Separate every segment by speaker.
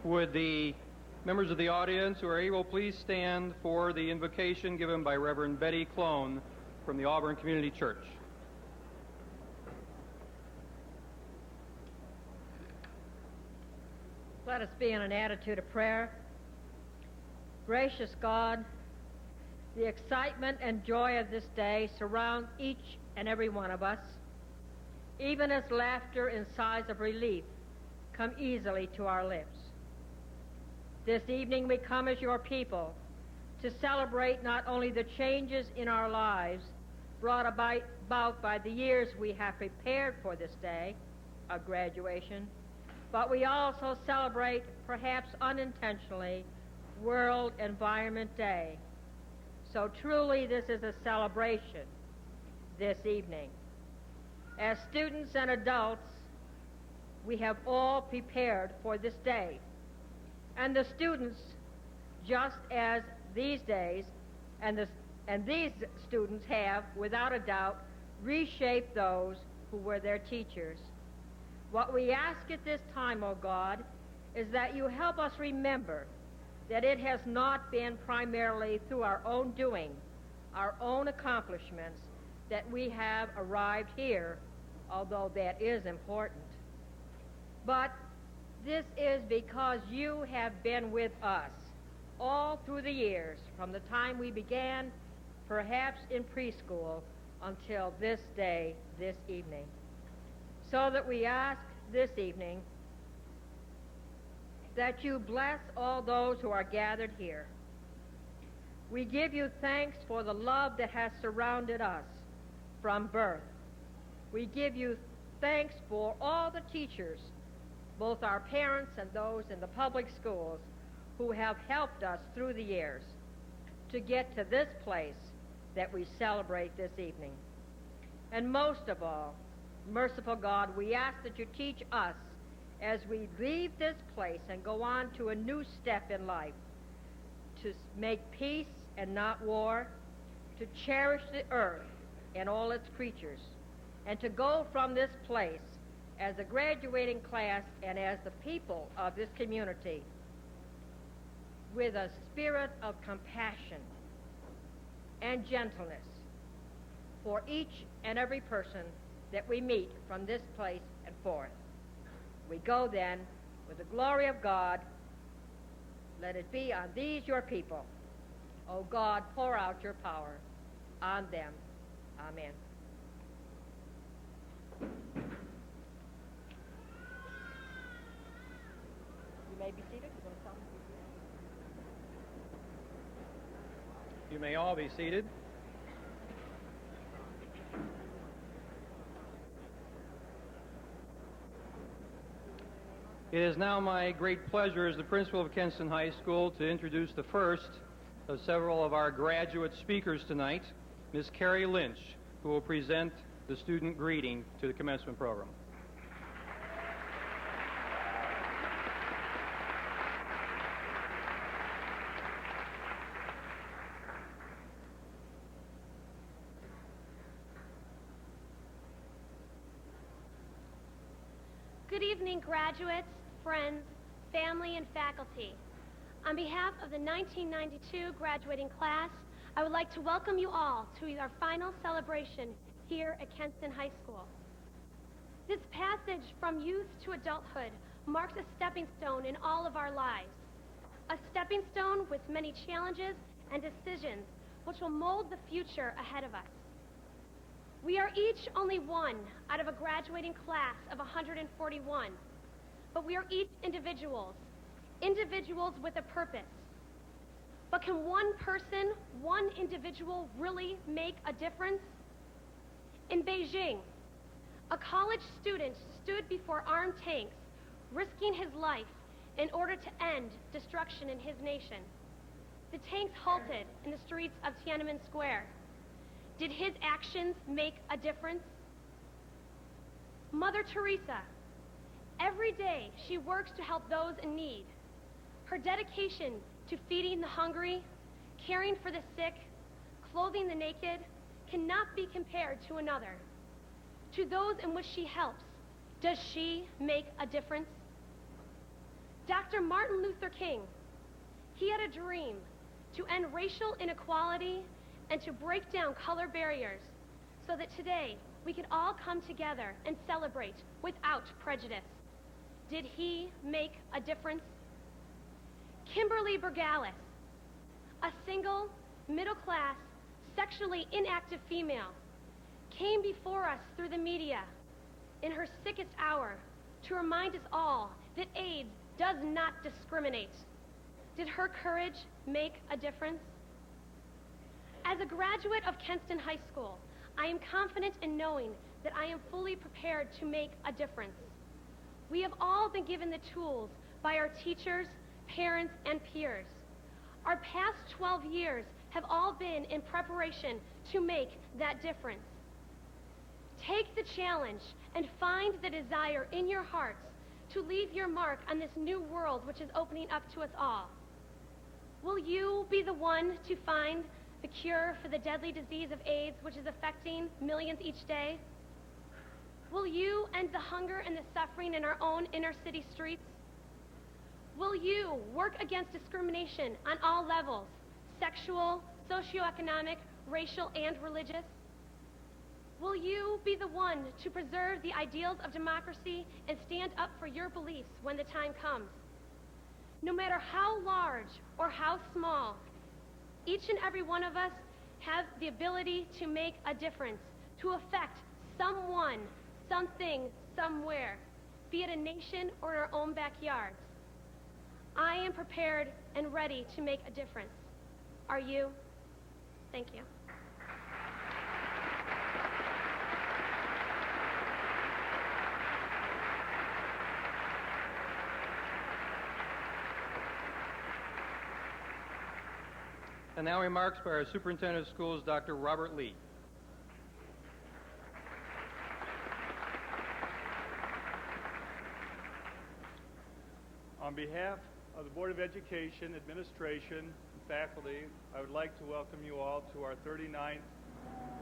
Speaker 1: Would the members of the audience who are able please stand for the invocation given by Reverend Betty Clone from the Auburn Community Church.
Speaker 2: Let us be in an attitude of prayer. Gracious God, the excitement and joy of this day surround each and every one of us, even as laughter and sighs of relief come easily to our lips. This evening we come as your people to celebrate not only the changes in our lives brought about by the years we have prepared for this day of graduation, but we also celebrate, perhaps unintentionally, World Environment Day. So truly this is a celebration this evening. As students and adults, we have all prepared for this day. And the students, just as these days, and these students have, without a doubt, reshaped those who were their teachers. What we ask at this time, O God, is that you help us remember that it has not been primarily through our own doing, our own accomplishments, that we have arrived here, although that is important. But this is because you have been with us all through the years, from the time we began, perhaps in preschool, until this day, this evening. So that we ask this evening that you bless all those who are gathered here. We give you thanks for the love that has surrounded us from birth. We give you thanks for all the teachers, both our parents and those in the public schools, who have helped us through the years to get to this place that we celebrate this evening. And most of all, merciful God, we ask that you teach us as we leave this place and go on to a new step in life, to make peace and not war, to cherish the earth and all its creatures, and to go from this place as a graduating class and as the people of this community with a spirit of compassion and gentleness for each and every person that we meet from this place and forth. We go then with the glory of God. Let it be on these your people. O God, pour out your power on them. Amen. You may be seated.
Speaker 1: You may all be seated. It is now my great pleasure as the principal of Kenston High School to introduce the first of several of our graduate speakers tonight, Ms. Carrie Lynch, who will present the student greeting to the commencement program.
Speaker 3: Good evening, graduates, friends, family, and faculty. On behalf of the 1992 graduating class, I would like to welcome you all to our final celebration here at Kenston High School. This passage from youth to adulthood marks a stepping stone in all of our lives, a stepping stone with many challenges and decisions which will mold the future ahead of us. We are each only one out of a graduating class of 141, but we are each individuals with a purpose. But can one person, one individual really make a difference? In Beijing, a college student stood before armed tanks, risking his life in order to end destruction in his nation. The tanks halted in the streets of Tiananmen Square. Did his actions make a difference? Mother Teresa, every day she works to help those in need. Her dedication to feeding the hungry, caring for the sick, clothing the naked, cannot be compared to another. To those in which she helps, does she make a difference? Dr. Martin Luther King, he had a dream to end racial inequality and to break down color barriers so that today we could all come together and celebrate without prejudice. Did he make a difference? Kimberly Bergalis, a single, middle-class, sexually inactive female, came before us through the media in her sickest hour to remind us all that AIDS does not discriminate. Did her courage make a difference? As a graduate of Kenston High School, I am confident in knowing that I am fully prepared to make a difference. We have all been given the tools by our teachers, parents, and peers. Our past 12 years have all been in preparation to make that difference. Take the challenge and find the desire in your hearts to leave your mark on this new world which is opening up to us all. Will you be the one to find the cure for the deadly disease of AIDS which is affecting millions each day? Will you end the hunger and the suffering in our own inner city streets? Will you work against discrimination on all levels, sexual, socioeconomic, racial, and religious? Will you be the one to preserve the ideals of democracy and stand up for your beliefs when the time comes? No matter how large or how small, each and every one of us have the ability to make a difference, to affect someone, something, somewhere, be it a nation or our own backyards. I am prepared and ready to make a difference. Are you? Thank you.
Speaker 1: And now remarks by our Superintendent of Schools, Dr. Robert Lee.
Speaker 4: On behalf of the Board of Education, Administration, and faculty, I would like to welcome you all to our 39th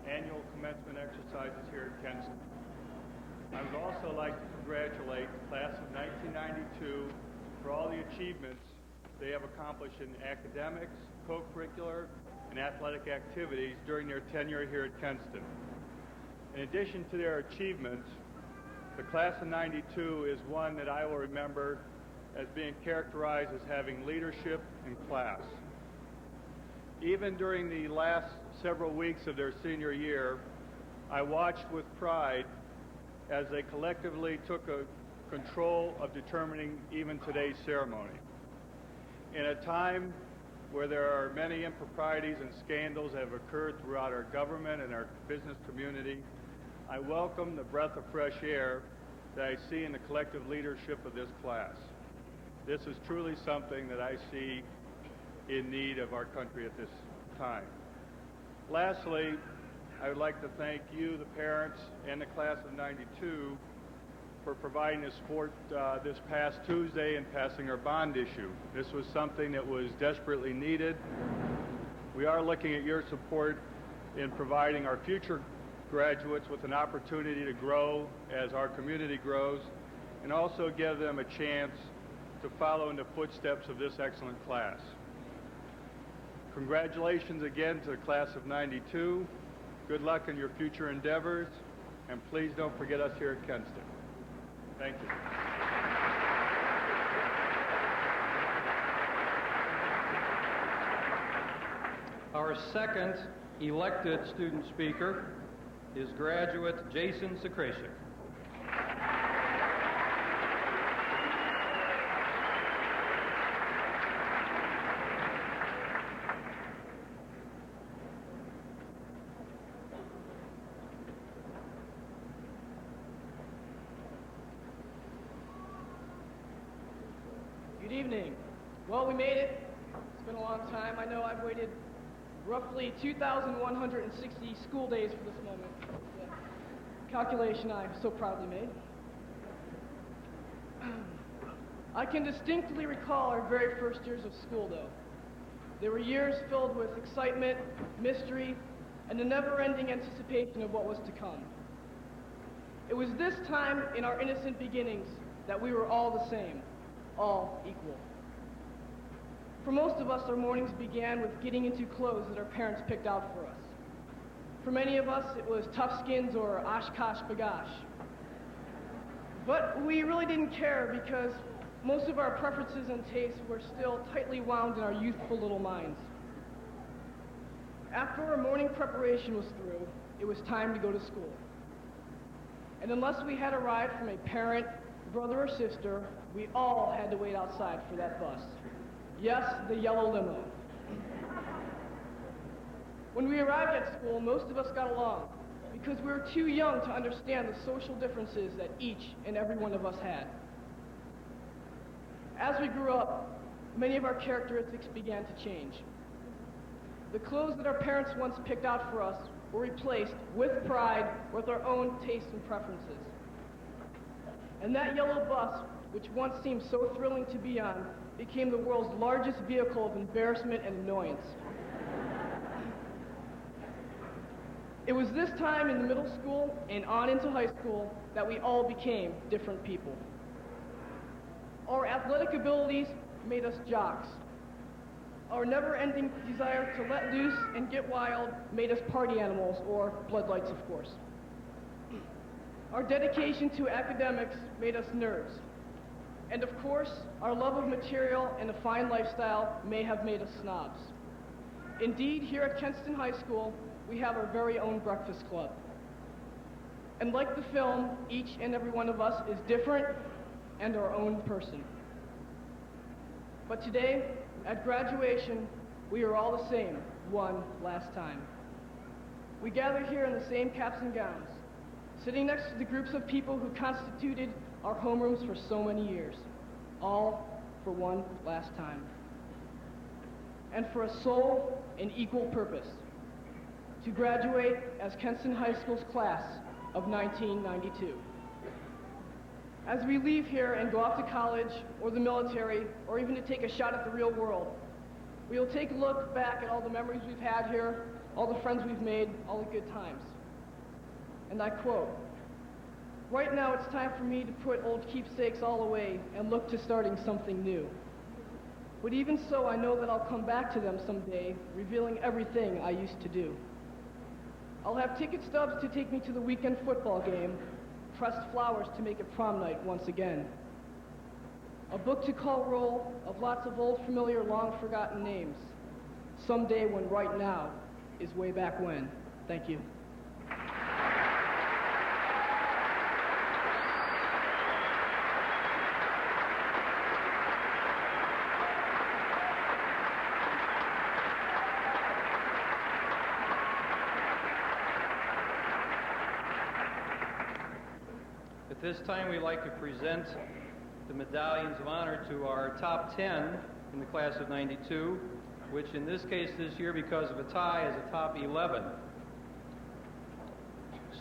Speaker 4: annual commencement exercises here at Kenston. I would also like to congratulate the class of 1992 for all the achievements they have accomplished in academics, co-curricular, and athletic activities during their tenure here at Kenston. In addition to their achievements, the class of 92 is one that I will remember as being characterized as having leadership in class. Even during the last several weeks of their senior year, I watched with pride as they collectively took control of determining even today's ceremony. In a time where there are many improprieties and scandals that have occurred throughout our government and our business community, I welcome the breath of fresh air that I see in the collective leadership of this class. This is truly something that I see in need of our country at this time. Lastly, I would like to thank you, the parents, and the class of 92 for providing the support this past Tuesday and passing our bond issue. This was something that was desperately needed. We are looking at your support in providing our future graduates with an opportunity to grow as our community grows, and also give them a chance to follow in the footsteps of this excellent class. Congratulations again to the class of 92. Good luck in your future endeavors, and please don't forget us here at Kenston. Thank you.
Speaker 1: Our second elected student speaker is graduate Jason Sekrasiak.
Speaker 5: Good evening. Well, we made it. It's been a long time. I know I've waited roughly 2,160 school days for this moment. The calculation I so proudly made. I can distinctly recall our very first years of school, though. They were years filled with excitement, mystery, and the never-ending anticipation of what was to come. It was this time in our innocent beginnings that we were all the same. all equal. For most of us, our mornings began with getting into clothes that our parents picked out for us. For many of us, it was Tough Skins or Oshkosh B'gosh. But we really didn't care because most of our preferences and tastes were still tightly wound in our youthful little minds. After our morning preparation was through, it was time to go to school. And unless we had a ride from a parent, brother, or sister, we all had to wait outside for that bus. Yes, the yellow limo. When we arrived at school, most of us got along because we were too young to understand the social differences that each and every one of us had. As we grew up, many of our characteristics began to change. The clothes that our parents once picked out for us were replaced with pride with our own tastes and preferences. And that yellow bus, which once seemed so thrilling to be on, became the world's largest vehicle of embarrassment and annoyance. It was this time in the middle school and on into high school that we all became different people. Our athletic abilities made us jocks. Our never-ending desire to let loose and get wild made us party animals, or bloodlights, of course. Our dedication to academics made us nerds. And of course, our love of material and a fine lifestyle may have made us snobs. Indeed, here at Kenston High School, we have our very own breakfast club. And like the film, each and every one of us is different and our own person. But today, at graduation, we are all the same, one last time. We gather here in the same caps and gowns, sitting next to the groups of people who constituted our homerooms for so many years, all for one last time. And for a sole and equal purpose, to graduate as Kenston High School's class of 1992. As we leave here and go off to college or the military or even to take a shot at the real world, we will take a look back at all the memories we've had here, all the friends we've made, all the good times. And I quote, "Right now it's time for me to put old keepsakes all away and look to starting something new. But even so, I know that I'll come back to them someday, revealing everything I used to do. I'll have ticket stubs to take me to the weekend football game, pressed flowers to make it prom night once again. A book to call roll of lots of old familiar long-forgotten names. Someday when right now is way back when." Thank you.
Speaker 1: At this time, we'd like to present the medallions of honor to our top 10 in the class of 92, which in this case this year, because of a tie, is a top 11.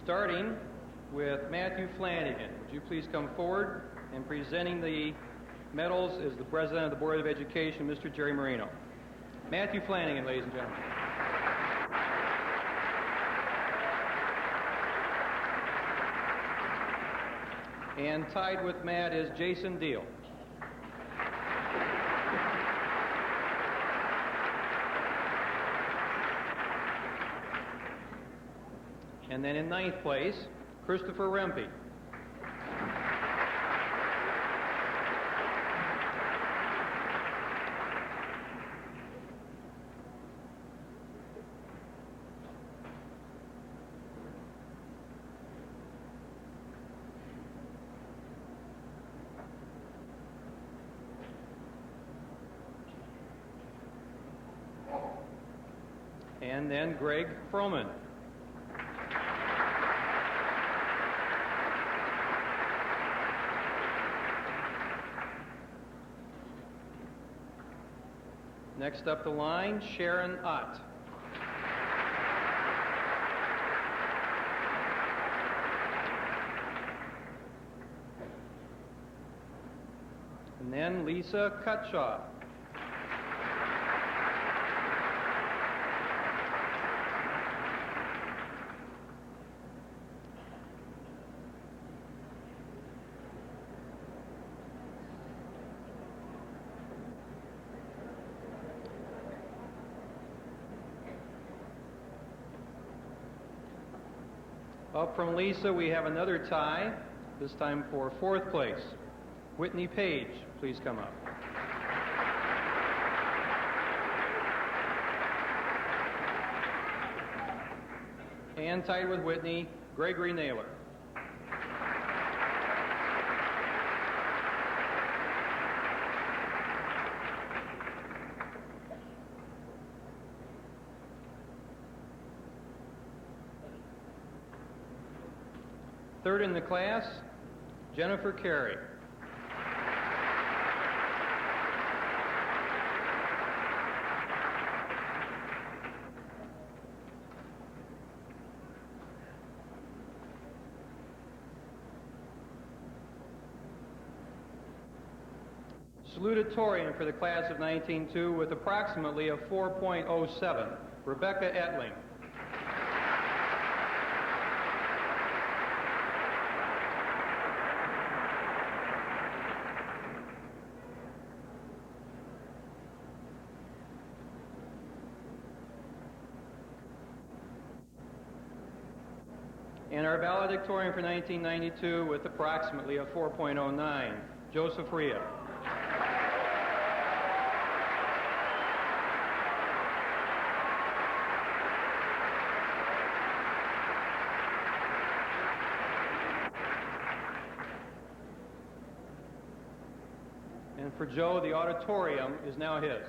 Speaker 1: Starting with Matthew Flanagan. Would you please come forward? And presenting the medals is the President of the Board of Education, Mr. Jerry Marino. Matthew Flanagan, ladies and gentlemen. And tied with Matt is Jason Deal. And then in ninth place, Christopher Rempe. And then Greg Froman. Next up the line, Sharon Ott. And then Lisa Cutshaw. Up from Lisa, we have another tie, this time for fourth place. Whitney Page, please come up. And tied with Whitney, Gregory Naylor. Third in the class, Jennifer Carey. Salutatorian for the class of 1902 with approximately a 4.07, Rebecca Etling. And our valedictorian for 1992 with approximately a 4.09, Joseph Ria. And for Joe, the auditorium is now his.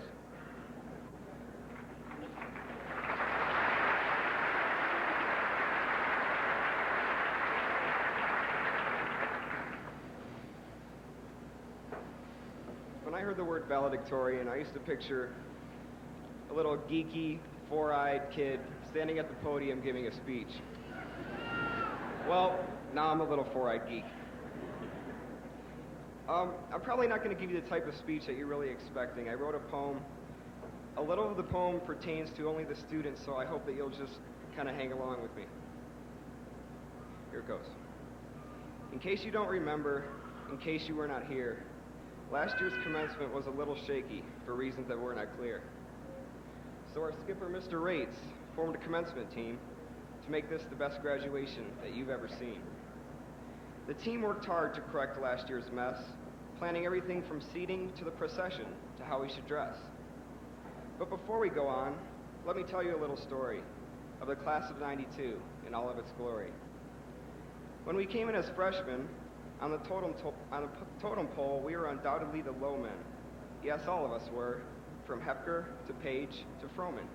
Speaker 6: When I heard the word valedictorian, I used to picture a little geeky, four-eyed kid standing at the podium giving a speech. Well, now I'm a little four-eyed geek. I'm probably not going to give you the type of speech that you're really expecting. I wrote a poem. A little of the poem pertains to only the students, so I hope that you'll just kind of hang along with me. Here it goes. In case you don't remember, in case you were not here, last year's commencement was a little shaky for reasons that were not clear. So our skipper, Mr. Rates, formed a commencement team to make this the best graduation that you've ever seen. The team worked hard to correct last year's mess, planning everything from seating to the procession to how we should dress. But before we go on, let me tell you a little story of the class of 92 in all of its glory. When we came in as freshmen, on the totem pole, we were undoubtedly the low men. Yes, all of us were, from Hepker to Page to Froman.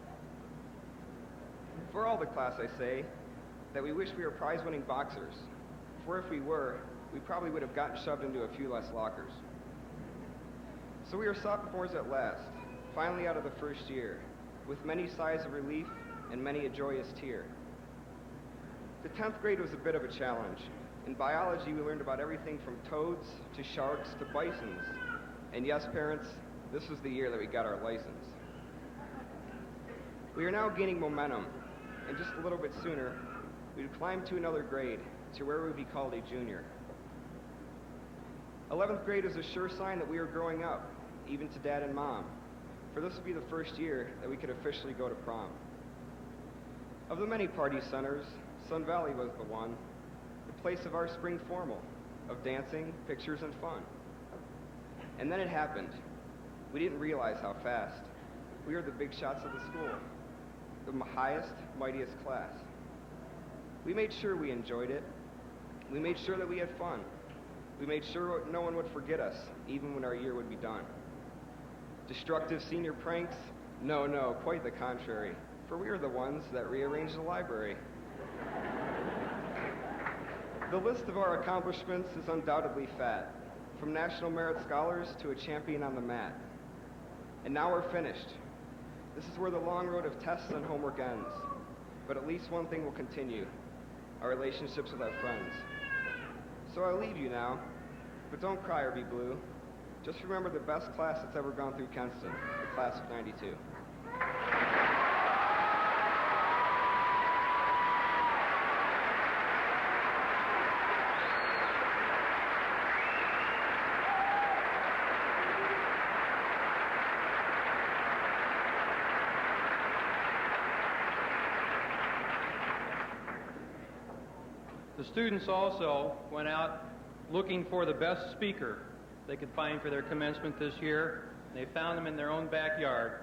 Speaker 6: For all the class, I say that we wish we were prize-winning boxers, for if we were, we probably would have gotten shoved into a few less lockers. So we are sophomores at last, finally out of the first year, with many sighs of relief and many a joyous tear. The 10th grade was a bit of a challenge. In biology, we learned about everything from toads to sharks to bisons. And yes, parents, this was the year that we got our license. We are now gaining momentum, and just a little bit sooner, we would climb to another grade, to where we would be called a junior. 11th grade is a sure sign that we are growing up, even to Dad and Mom, for this would be the first year that we could officially go to prom. Of the many party centers, Sun Valley was the one, the place of our spring formal, of dancing, pictures, and fun. And then it happened. We didn't realize how fast. We were the big shots of the school, the highest, mightiest class. We made sure we enjoyed it. We made sure that we had fun. We made sure no one would forget us, even when our year would be done. Destructive senior pranks? No, quite the contrary, for we were the ones that rearranged the library. The list of our accomplishments is undoubtedly fat, from National Merit Scholars to a champion on the mat. And now we're finished. This is where the long road of tests and homework ends. But at least one thing will continue, our relationships with our friends. So I'll leave you now, but don't cry or be blue. Just remember the best class that's ever gone through Kenston, the class of 92.
Speaker 1: The students also went out looking for the best speaker they could find for their commencement this year. They found him in their own backyard.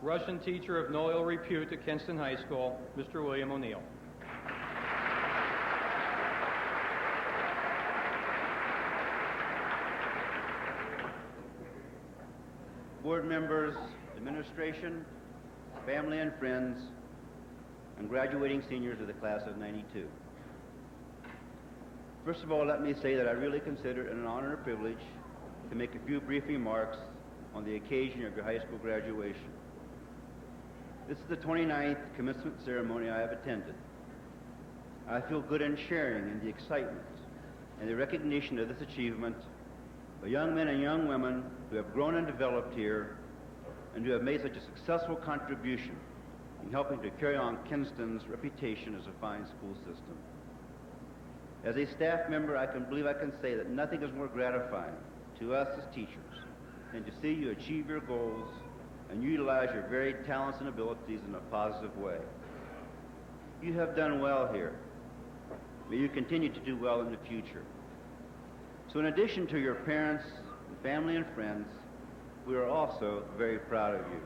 Speaker 1: Russian teacher of no ill repute at Kenston High School, Mr. William O'Neill.
Speaker 7: Board members, administration, family and friends, and graduating seniors of the class of '92. First of all, let me say that I really consider it an honor and privilege to make a few brief remarks on the occasion of your high school graduation. This is the 29th commencement ceremony I have attended. I feel good in sharing in the excitement and the recognition of this achievement of young men and young women who have grown and developed here and who have made such a successful contribution in helping to carry on Kenston's reputation as a fine school system. As a staff member, I believe I can say that nothing is more gratifying to us as teachers than to see you achieve your goals and utilize your varied talents and abilities in a positive way. You have done well here. May you continue to do well in the future. So in addition to your parents, family, and friends, we are also very proud of you.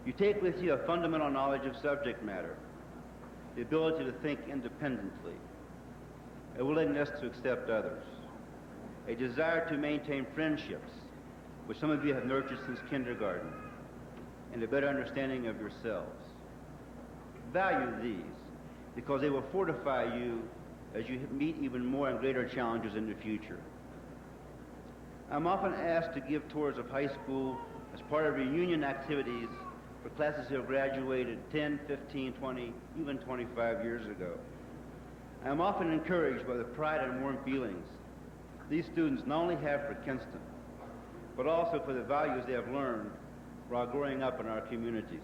Speaker 7: You take with you a fundamental knowledge of subject matter, the ability to think independently, a willingness to accept others, a desire to maintain friendships, which some of you have nurtured since kindergarten, and a better understanding of yourselves. Value these, because they will fortify you as you meet even more and greater challenges in the future. I'm often asked to give tours of high school as part of reunion activities for classes who have graduated 10, 15, 20, even 25 years ago. I am often encouraged by the pride and warm feelings these students not only have for Kenston, but also for the values they have learned while growing up in our communities.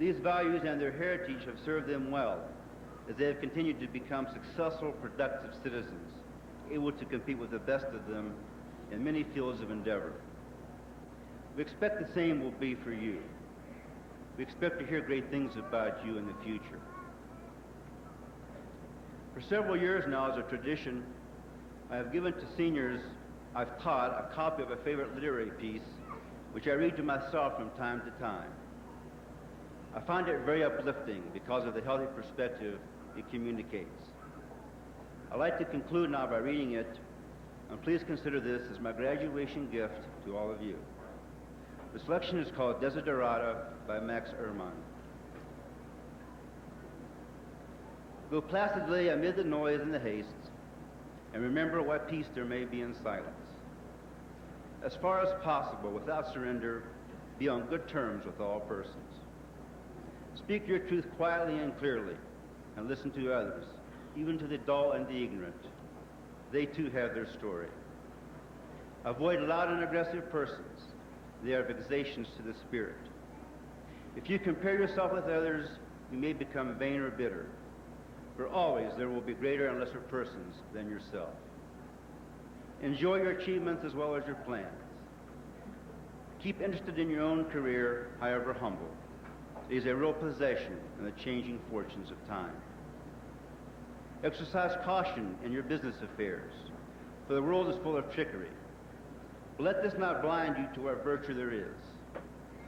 Speaker 7: These values and their heritage have served them well as they have continued to become successful, productive citizens, able to compete with the best of them in many fields of endeavor. We expect the same will be for you. We expect to hear great things about you in the future. For several years now, as a tradition, I have given to seniors I've taught a copy of a favorite literary piece, which I read to myself from time to time. I find it very uplifting because of the healthy perspective it communicates. I'd like to conclude now by reading it, and please consider this as my graduation gift to all of you. The selection is called Desiderata by Max Ehrmann. Go placidly amid the noise and the haste, and remember what peace there may be in silence. As far as possible, without surrender, be on good terms with all persons. Speak your truth quietly and clearly, and listen to others, even to the dull and the ignorant. They too have their story. Avoid loud and aggressive persons. They are vexations to the spirit. If you compare yourself with others, you may become vain or bitter. For always there will be greater and lesser persons than yourself. Enjoy your achievements as well as your plans. Keep interested in your own career, however humble. It is a real possession in the changing fortunes of time. Exercise caution in your business affairs, for the world is full of trickery. But let this not blind you to what virtue there is.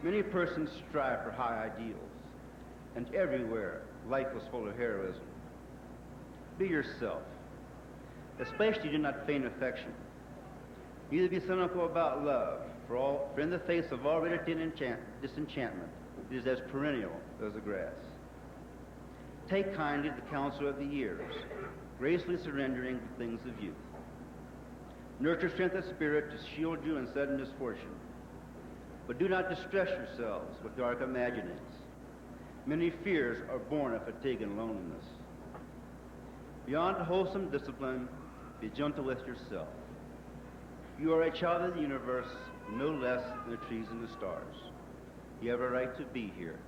Speaker 7: Many persons strive for high ideals, and everywhere life is full of heroism. Be yourself. Especially do not feign affection. Neither be cynical about love, for in the face of all ridicule and disenchantment, it is as perennial as the grass. Take kindly the counsel of the years, gracefully surrendering the things of youth. Nurture strength of spirit to shield you in sudden misfortune. But do not distress yourselves with dark imaginings. Many fears are born of fatigue and loneliness. Beyond wholesome discipline, be gentle with yourself. You are a child of the universe, no less than the trees and the stars. You have a right to be here.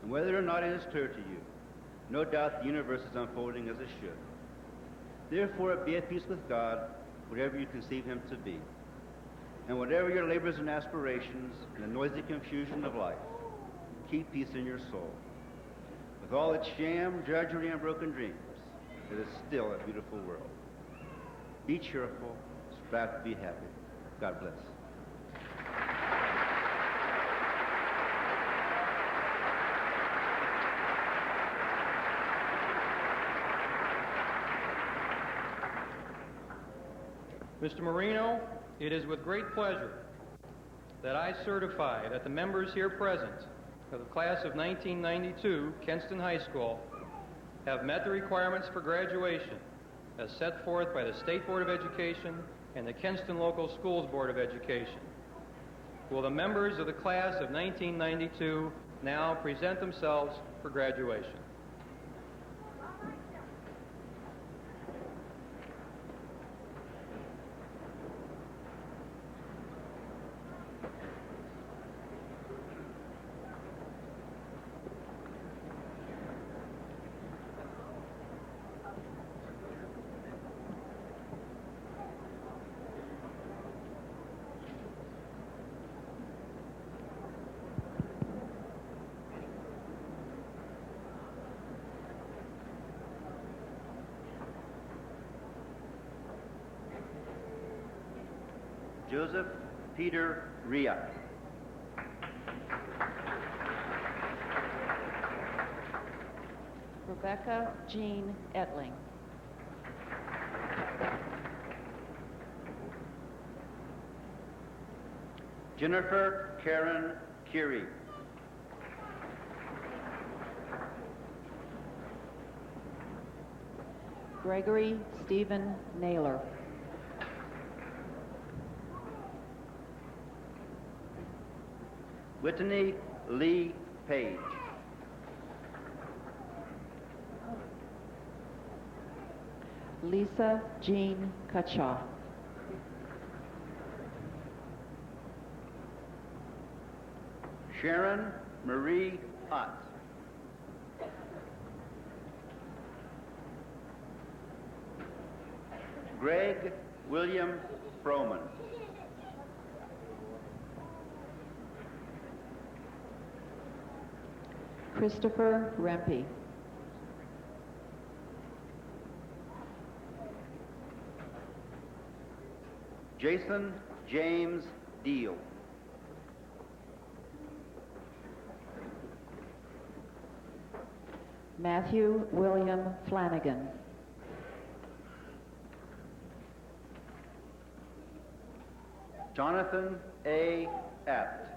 Speaker 7: And whether or not it is clear to you, no doubt the universe is unfolding as it should. Therefore, be at peace with God, whatever you conceive him to be. And whatever your labors and aspirations in the noisy confusion of life, keep peace in your soul. With all its sham, drudgery, and broken dreams, it is still a beautiful world. Be cheerful, strive to be happy. God bless.
Speaker 1: Mr. Marino, it is with great pleasure that I certify that the members here present of the class of 1992, Kenston High School, have met the requirements for graduation as set forth by the State Board of Education and the Kenston Local Schools Board of Education. Will the members of the class of 1992 now present themselves for graduation?
Speaker 7: Joseph Peter Ria.
Speaker 8: Rebecca Jean Etling.
Speaker 7: Jennifer Karen Curie.
Speaker 8: Gregory Stephen Naylor.
Speaker 7: Whitney Lee Page.
Speaker 8: Lisa Jean Cutchaw.
Speaker 7: Sharon Marie Ott. Greg William Froman.
Speaker 8: Christopher Rempe.
Speaker 7: Jason James Deal.
Speaker 8: Matthew William Flanagan.
Speaker 7: Jonathan A. Apt.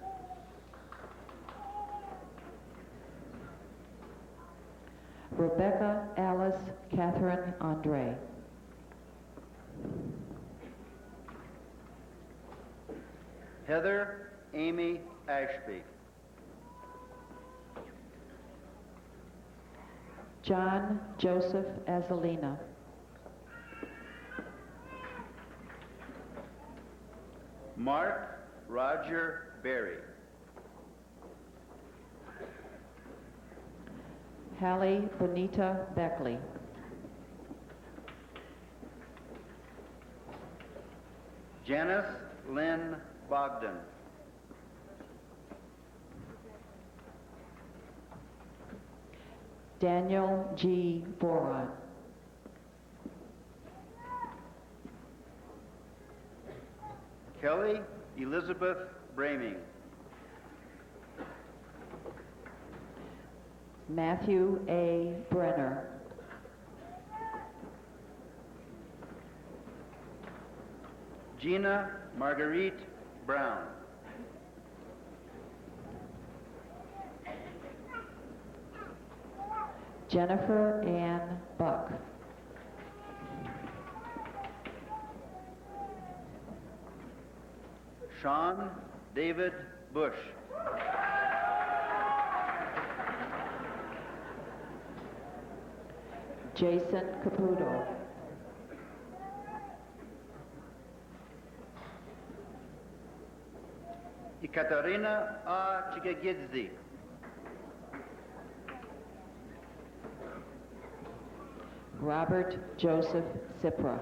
Speaker 8: Rebecca Alice Catherine Andre.
Speaker 7: Heather Amy Ashby.
Speaker 8: John Joseph Azalina.
Speaker 7: Mark Roger Berry.
Speaker 8: Hallie Bonita Beckley.
Speaker 7: Janice Lynn Bogdan.
Speaker 8: Daniel G. Boron.
Speaker 7: Kelly Elizabeth Braming.
Speaker 8: Matthew A. Brenner.
Speaker 7: Gina Marguerite Brown.
Speaker 8: Jennifer Ann Buck.
Speaker 7: Sean David Bush.
Speaker 8: Jason Caputo.
Speaker 7: Ekaterina A. Chigagidze.
Speaker 8: Robert Joseph Sipra.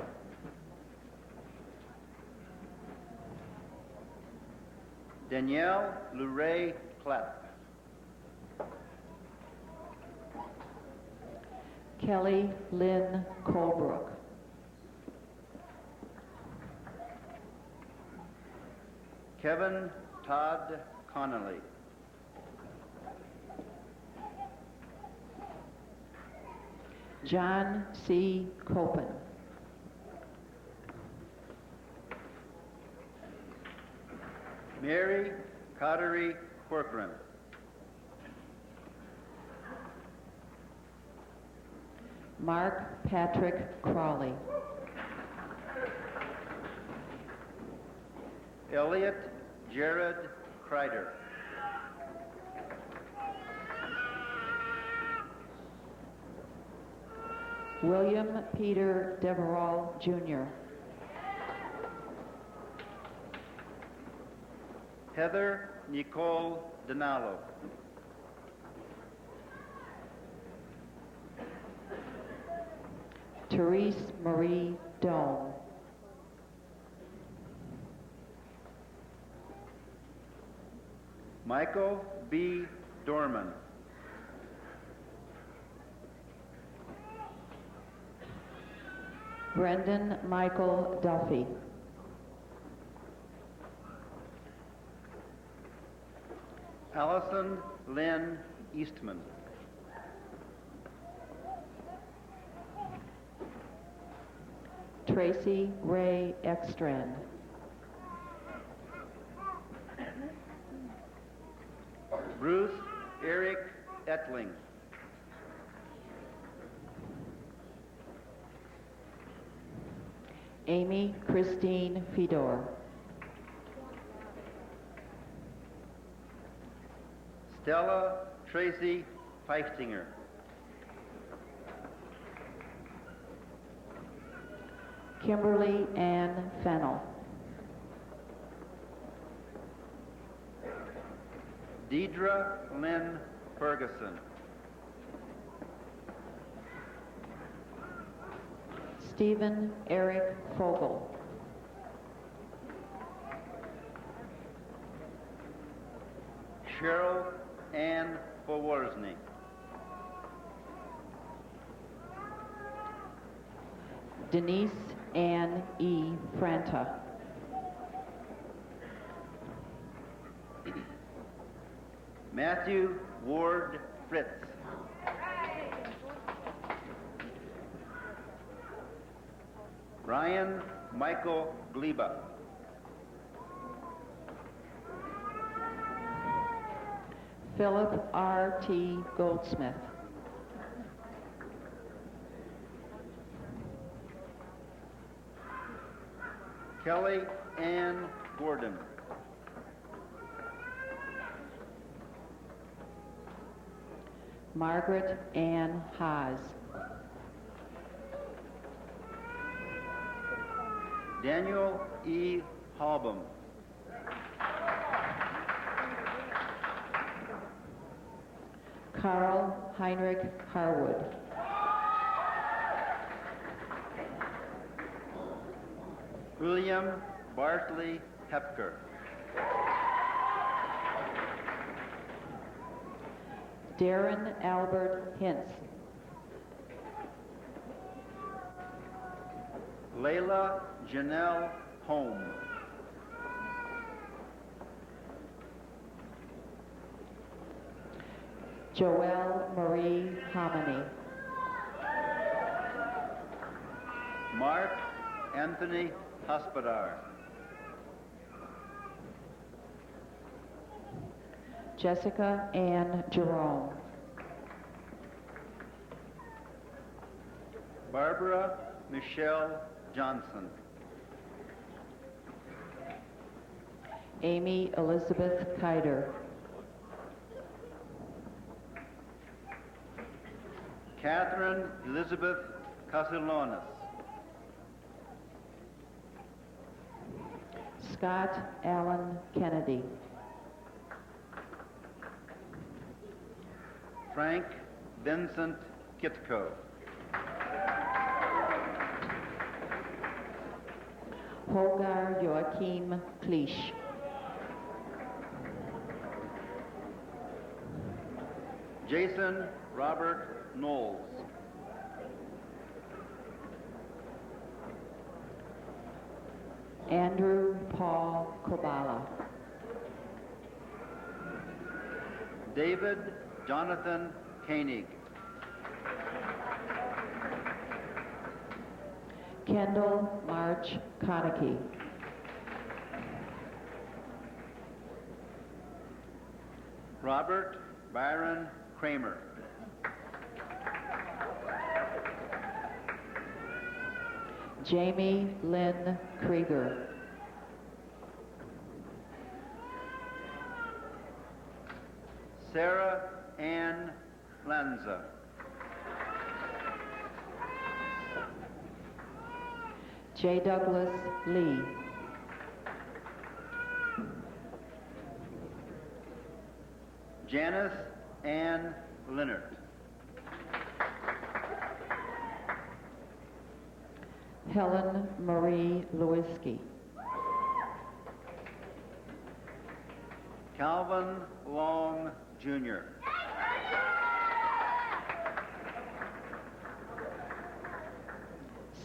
Speaker 7: Danielle Luray Clapp.
Speaker 8: Kelly Lynn Colebrook.
Speaker 7: Kevin Todd Connolly.
Speaker 8: John C. Copen.
Speaker 7: Mary Cottery Corcoran.
Speaker 8: Mark Patrick Crawley.
Speaker 7: Elliot Jared Kreider.
Speaker 8: William Peter Deverall, Jr.
Speaker 7: Heather Nicole Denalo.
Speaker 8: Therese Marie Dome.
Speaker 7: Michael B. Dorman.
Speaker 8: Brendan Michael Duffy.
Speaker 7: Allison Lynn Eastman.
Speaker 8: Tracy Ray Ekstrand.
Speaker 7: Bruce Eric Etling.
Speaker 8: Amy Christine Fedor.
Speaker 7: Stella Tracy Feistinger.
Speaker 8: Kimberly Ann Fennel.
Speaker 7: Deidre Lynn Ferguson.
Speaker 8: Stephen Eric Fogel.
Speaker 7: Cheryl Ann Poworsny.
Speaker 8: Denise Ann E. Franta.
Speaker 7: Matthew Ward Fritz. Ryan Michael Gleba.
Speaker 8: Philip R. T. Goldsmith.
Speaker 7: Kelly Ann Gordon.
Speaker 8: Margaret Ann Haas.
Speaker 7: Daniel E. Halbum.
Speaker 8: Carl Heinrich Harwood.
Speaker 7: William Bartley Hepker.
Speaker 8: Darren Albert Hintz.
Speaker 7: Layla Janelle Holm.
Speaker 8: Joelle Marie Hominy.
Speaker 7: Mark Anthony Hospodar.
Speaker 8: Jessica Ann Jerome.
Speaker 7: Barbara Michelle Johnson.
Speaker 8: Amy Elizabeth Kiter.
Speaker 7: Catherine Elizabeth Castellanos.
Speaker 8: Scott Allen Kennedy.
Speaker 7: Frank Vincent Kitko.
Speaker 8: Holgar Joachim Cleish.
Speaker 7: Jason Robert Knowles.
Speaker 8: Andrew Paul Kobala.
Speaker 7: David Jonathan Koenig.
Speaker 8: Kendall March Konecki.
Speaker 7: Robert Byron Kramer.
Speaker 8: Jamie Lynn Krieger.
Speaker 7: Sarah Ann Lanza.
Speaker 8: J. Douglas Lee.
Speaker 7: Janice Ann Leonard.
Speaker 8: Helen Marie Lewinsky.
Speaker 7: Calvin Long, Jr.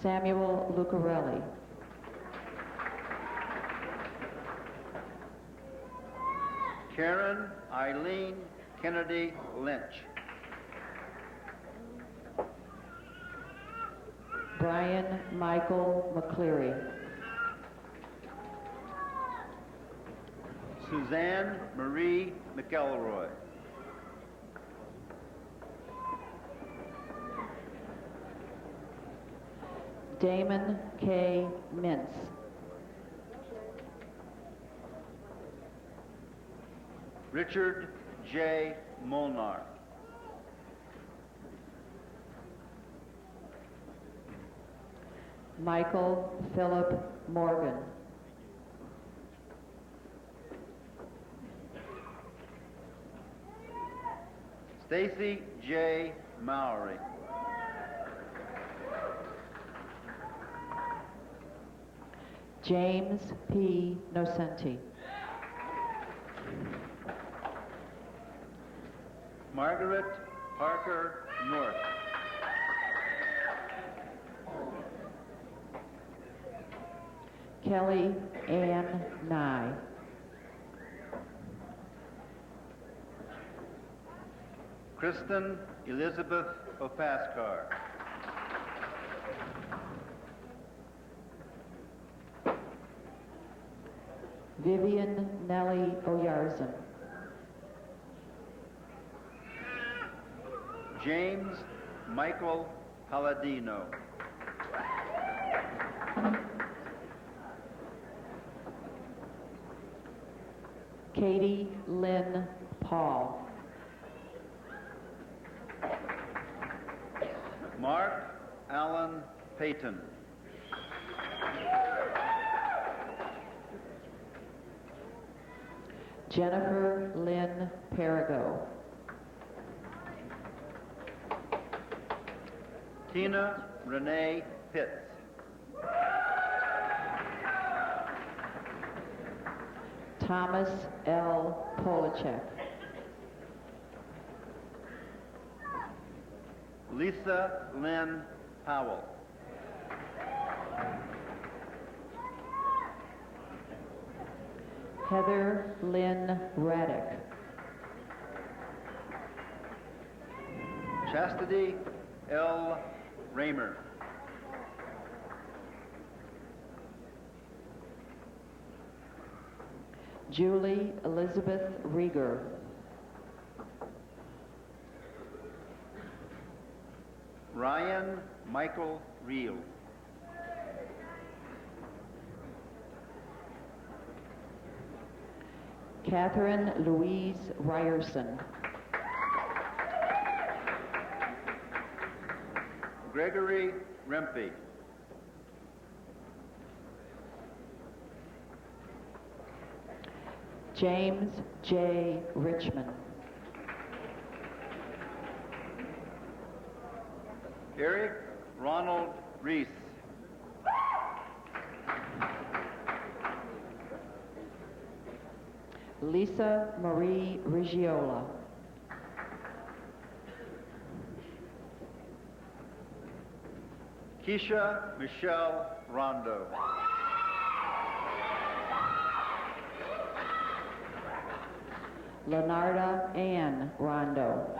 Speaker 8: Samuel Lucarelli.
Speaker 7: Karen Eileen Kennedy Lynch.
Speaker 8: Brian Michael McCleary.
Speaker 7: Suzanne Marie McElroy.
Speaker 8: Damon K. Mintz.
Speaker 7: Richard J. Molnar.
Speaker 8: Michael Philip Morgan.
Speaker 7: Stacy J. Mowry.
Speaker 8: James P. Nocenti.
Speaker 7: Margaret Parker North.
Speaker 8: Kelly Ann Nye.
Speaker 7: Kristen Elizabeth Opaskar.
Speaker 8: Vivian Nellie Oyarzun.
Speaker 7: James Michael Palladino.
Speaker 8: Katie Lynn Paul.
Speaker 7: Mark Allen Payton.
Speaker 8: Jennifer Lynn Perigo.
Speaker 7: Tina Renee Pitts.
Speaker 8: Thomas L. Polachek.
Speaker 7: Lisa Lynn Powell.
Speaker 8: Heather Lynn Raddick.
Speaker 7: Chastity L. Raymer.
Speaker 8: Julie Elizabeth Rieger.
Speaker 7: Ryan Michael Reel.
Speaker 8: Catherine Louise Ryerson.
Speaker 7: Gregory Rempe.
Speaker 8: James J. Richmond.
Speaker 7: Eric Ronald Reese.
Speaker 8: Lisa Marie Riggiola.
Speaker 7: Keisha Michelle Rondo.
Speaker 8: Lenarda Ann Rondo.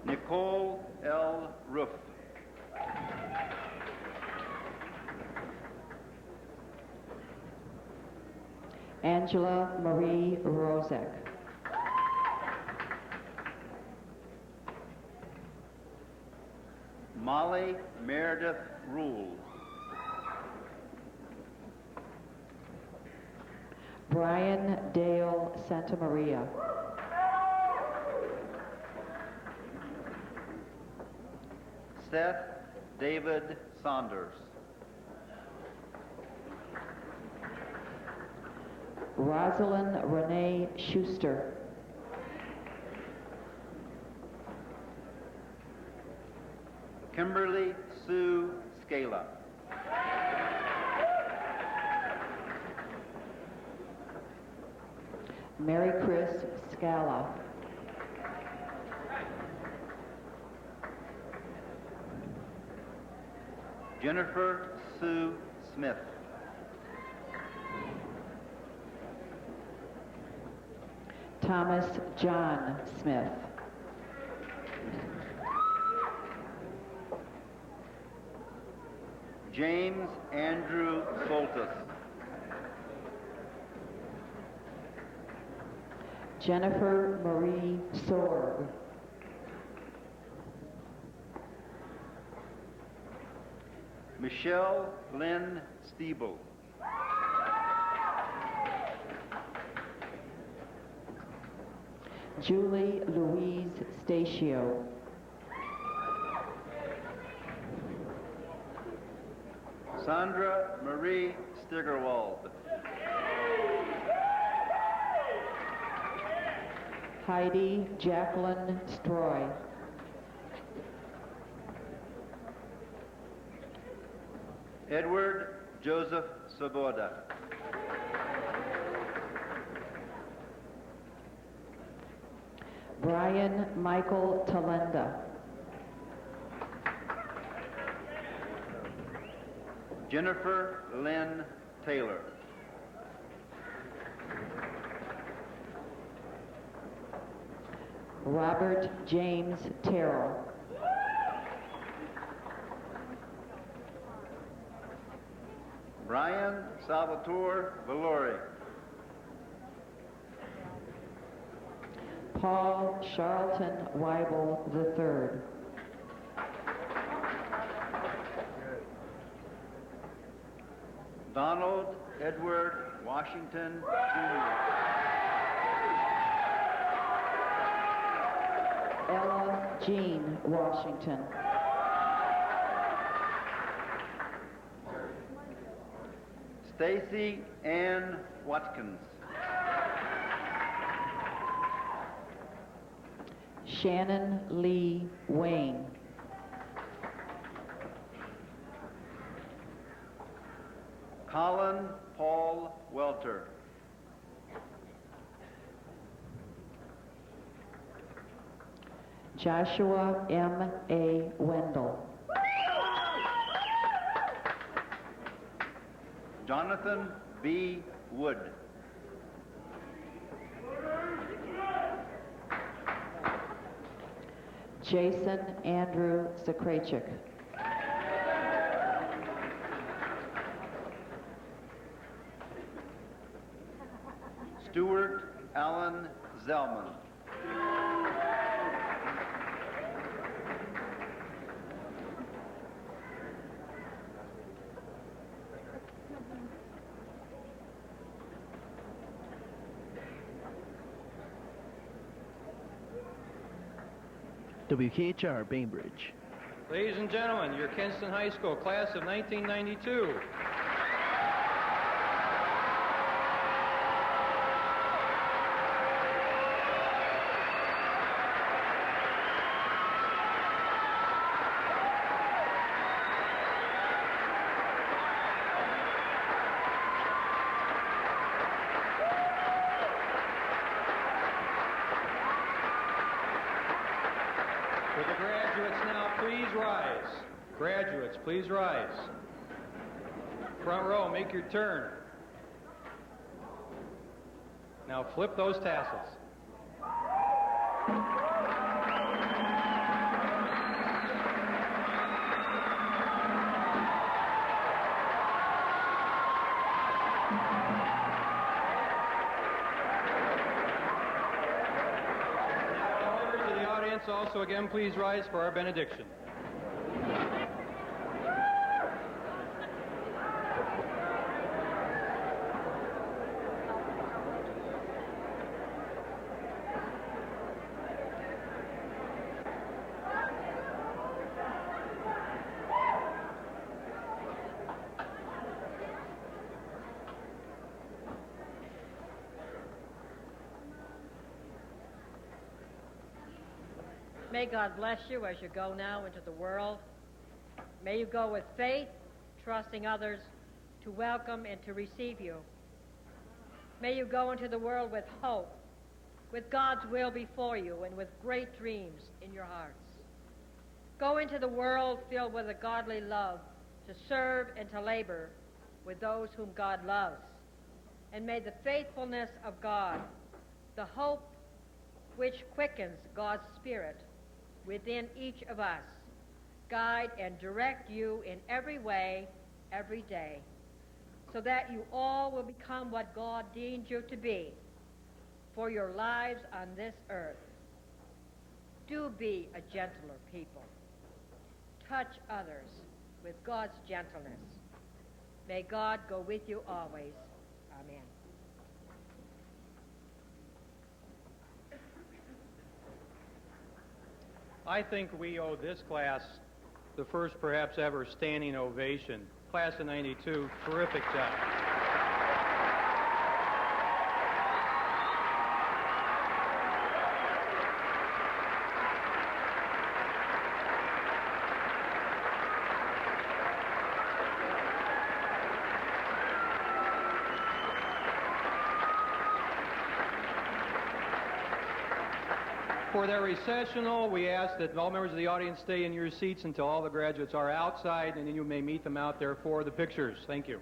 Speaker 7: Nicole L. Roof.
Speaker 8: Angela Marie Rozek.
Speaker 7: Molly Meredith Rule.
Speaker 8: Brian Dale Santamaria.
Speaker 7: Seth David Saunders.
Speaker 8: Rosalind Renee Schuster.
Speaker 7: Kimberly Sue Scala.
Speaker 8: Mary Chris Scala.
Speaker 7: Jennifer Sue Smith.
Speaker 8: Thomas John Smith.
Speaker 7: James Andrew Soltis.
Speaker 8: Jennifer Marie Sorg.
Speaker 7: Michelle Lynn Stiebel.
Speaker 8: Julie Louise Statio.
Speaker 7: Sandra Marie Stigerwald.
Speaker 8: Heidi Jacqueline Stroy.
Speaker 7: Edward Joseph Saboda.
Speaker 8: Brian Michael Talenda.
Speaker 7: Jennifer Lynn Taylor.
Speaker 8: Robert James Terrell.
Speaker 7: Brian Salvatore Valori.
Speaker 8: Paul Charlton Weibel III.
Speaker 7: Donald Edward Washington Jr.
Speaker 8: Ella Jean Washington.
Speaker 7: Stacy Ann Watkins.
Speaker 8: Shannon Lee Wayne.
Speaker 7: Colin Paul Welter.
Speaker 8: Joshua M. A. Wendell.
Speaker 7: Jonathan B. Wood.
Speaker 8: Jason Andrew Zakrachik.
Speaker 7: Stuart Allen Zellman.
Speaker 9: WKHR Bainbridge.
Speaker 1: Ladies and gentlemen, your Kenston High School class of 1992. Will the graduates now please rise? Graduates, please rise. Front row, make your turn. Now flip those tassels. Also, again, please rise for our benediction.
Speaker 2: May God bless you as you go now into the world. May you go with faith, trusting others to welcome and to receive you. May you go into the world with hope, with God's will before you, and with great dreams in your hearts. Go into the world filled with a godly love to serve and to labor with those whom God loves. And may the faithfulness of God, the hope which quickens God's Spirit within each of us, guide and direct you in every way, every day, so that you all will become what God deemed you to be for your lives on this earth. Do be a gentler people. Touch others with God's gentleness. May God go with you always. Amen.
Speaker 1: I think we owe this class the first, perhaps ever, standing ovation. Class of 92, terrific job. For their recessional, we ask that all members of the audience stay in your seats until all the graduates are outside, and then you may meet them out there for the pictures. Thank you.